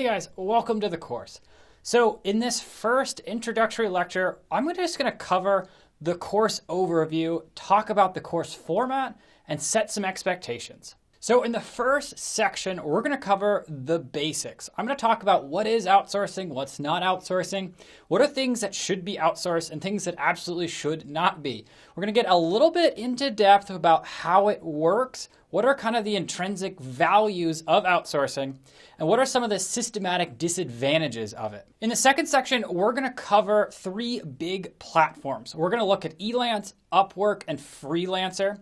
Hey guys, welcome to the course. So in this first introductory lecture, I'm just going to cover the course overview, talk about the course format, and set some expectations. So in the first section, we're going to cover the basics. I'm going to talk about what is outsourcing, what's not outsourcing, what are things that should be outsourced and things that absolutely should not be. We're going to get a little bit into depth about how it works, what are kind of the intrinsic values of outsourcing, and what are some of the systematic disadvantages of it. In the second section, we're going to cover three big platforms. We're going to look at Elance, Upwork, and Freelancer.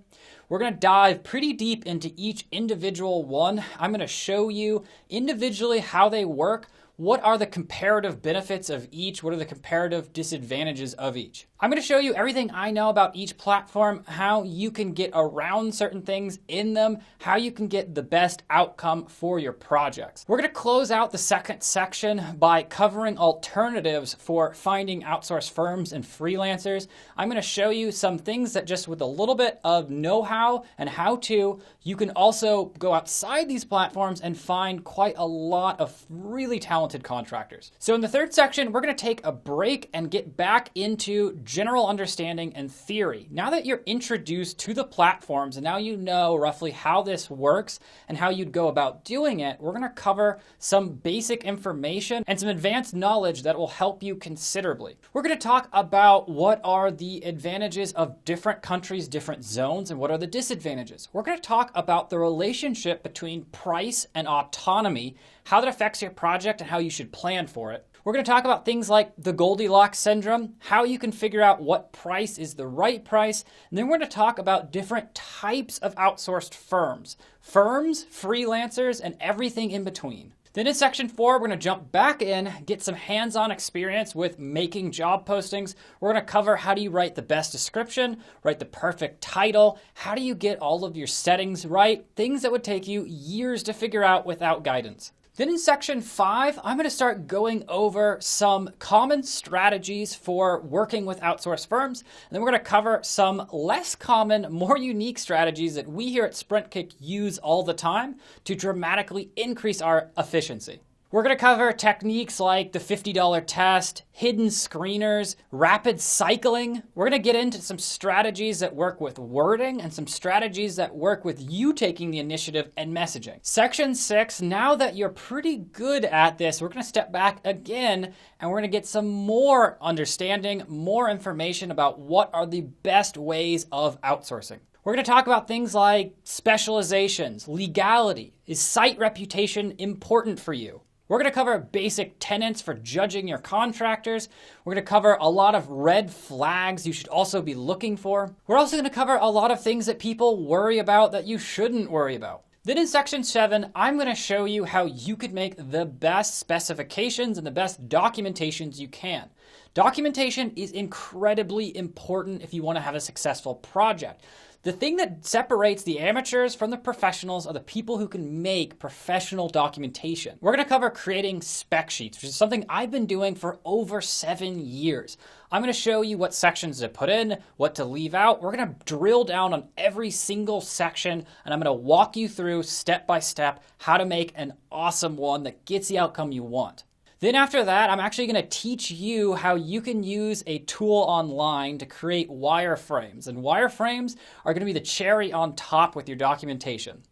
We're going to dive pretty deep into each individual one. I'm going to show you individually how they work. What are the comparative benefits of each? What are the comparative disadvantages of each? I'm going to show you everything I know about each platform, how you can get around certain things in them, how you can get the best outcome for your projects. We're going to close out the second section by covering alternatives for finding outsourced firms and freelancers. I'm going to show you some things that just with a little bit of know-how and how-to, you can also go outside these platforms and find quite a lot of really talented contractors. So in the third section, we're going to take a break and get back into general understanding and theory. Now that you're introduced to the platforms and now you know roughly how this works and how you'd go about doing it, we're going to cover some basic information and some advanced knowledge that will help you considerably. We're going to talk about what are the advantages of different countries, different zones, and what are the disadvantages. We're going to talk about the relationship between price and autonomy, how that affects your project and how you should plan for it. We're going to talk about things like the Goldilocks syndrome, how you can figure out what price is the right price. And then we're going to talk about different types of outsourced firms, freelancers, and everything in between. Then in section 4, we're going to jump back in, get some hands-on experience with making job postings. We're going to cover how do you write the best description, write the perfect title, how do you get all of your settings right, things that would take you years to figure out without guidance. Then in section 5, I'm going to start going over some common strategies for working with outsourced firms. And then we're going to cover some less common, more unique strategies that we here at SprintKick use all the time to dramatically increase our efficiency. We're going to cover techniques like the $50 test, hidden screeners, rapid cycling. We're going to get into some strategies that work with wording and some strategies that work with you taking the initiative and messaging. Section 6, now that you're pretty good at this, we're going to step back again and we're going to get some more understanding, more information about what are the best ways of outsourcing. We're going to talk about things like specializations, legality. Is site reputation important for you? We're going to cover basic tenets for judging your contractors. We're going to cover a lot of red flags you should also be looking for. We're also going to cover a lot of things that people worry about that you shouldn't worry about. Then in section 7, I'm going to show you how you could make the best specifications and the best documentations you can. Documentation is incredibly important if you want to have a successful project. The thing that separates the amateurs from the professionals are the people who can make professional documentation. We're going to cover creating spec sheets, which is something I've been doing for over 7 years. I'm going to show you what sections to put in, what to leave out. We're going to drill down on every single section, and I'm going to walk you through step by step how to make an awesome one that gets the outcome you want. Then after that, I'm actually going to teach you how you can use a tool online to create wireframes. And wireframes are going to be the cherry on top with your documentation.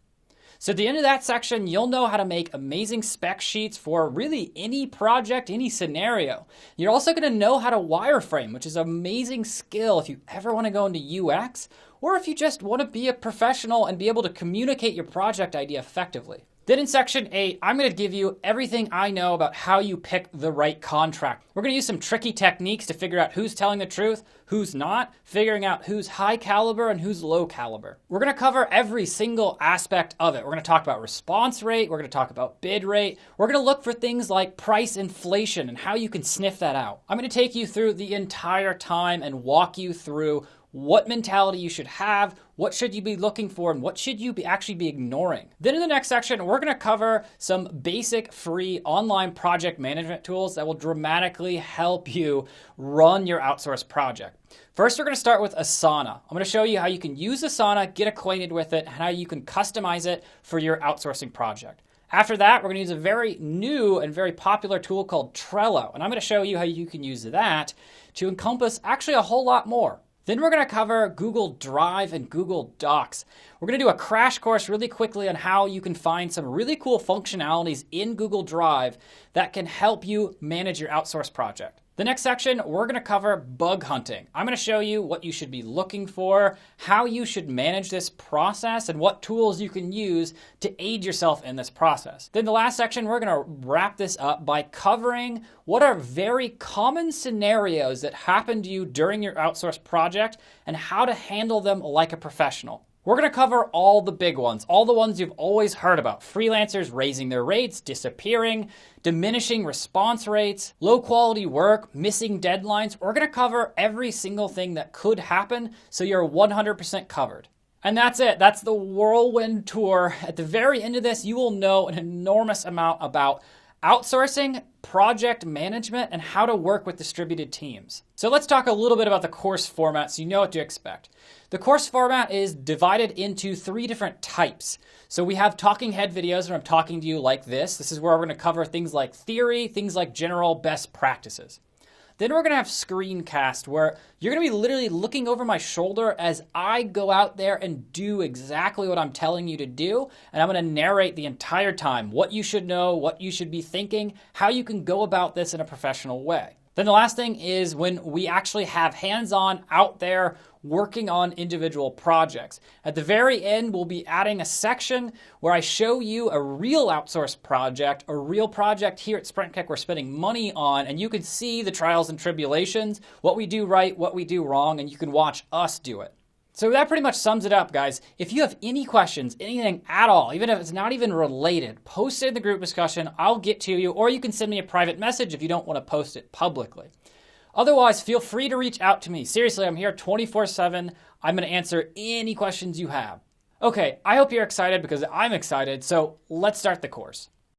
So at the end of that section, you'll know how to make amazing spec sheets for really any project, any scenario. You're also going to know how to wireframe, which is an amazing skill if you ever want to go into UX, or if you just want to be a professional and be able to communicate your project idea effectively. Then in section 8, I'm going to give you everything I know about how you pick the right contract. We're going to use some tricky techniques to figure out who's telling the truth, who's not, figuring out who's high caliber and who's low caliber. We're going to cover every single aspect of it. We're going to talk about response rate. We're going to talk about bid rate. We're going to look for things like price inflation and how you can sniff that out. I'm going to take you through the entire time and walk you through what mentality you should have, what should you be looking for, and what should you actually be ignoring. Then in the next section, we're going to cover some basic free online project management tools that will dramatically help you run your outsourced project. First, we're going to start with Asana. I'm going to show you how you can use Asana, get acquainted with it, and how you can customize it for your outsourcing project. After that, we're going to use a very new and very popular tool called Trello. And I'm going to show you how you can use that to encompass actually a whole lot more. Then we're going to cover Google Drive and Google Docs. We're going to do a crash course really quickly on how you can find some really cool functionalities in Google Drive that can help you manage your outsource project. The next section, we're going to cover bug hunting. I'm going to show you what you should be looking for, how you should manage this process, and what tools you can use to aid yourself in this process. Then the last section, we're going to wrap this up by covering what are very common scenarios that happen to you during your outsource project and how to handle them like a professional. We're going to cover all the big ones, all the ones you've always heard about. Freelancers raising their rates, disappearing, diminishing response rates, low quality work, missing deadlines. We're going to cover every single thing that could happen so you're 100% covered. And that's it. That's the whirlwind tour. At the very end of this, you will know an enormous amount about outsourcing, project management, and how to work with distributed teams. So let's talk a little bit about the course format so you know what to expect. The course format is divided into 3 different types. So we have talking head videos where I'm talking to you like this. This is where we're going to cover things like theory, things like general best practices. Then we're going to have screencast where you're going to be literally looking over my shoulder as I go out there and do exactly what I'm telling you to do. And I'm going to narrate the entire time what you should know, what you should be thinking, how you can go about this in a professional way. Then the last thing is when we actually have hands-on out there working on individual projects. At the very end, we'll be adding a section where I show you a real outsource project, a real project here at SprintKick we're spending money on, and you can see the trials and tribulations, what we do right, what we do wrong, and you can watch us do it. So that pretty much sums it up, guys. If you have any questions, anything at all, even if it's not even related, post it in the group discussion. I'll get to you, or you can send me a private message if you don't want to post it publicly. Otherwise, feel free to reach out to me. Seriously, I'm here 24/7. I'm going to answer any questions you have. Okay, I hope you're excited because I'm excited, so let's start the course.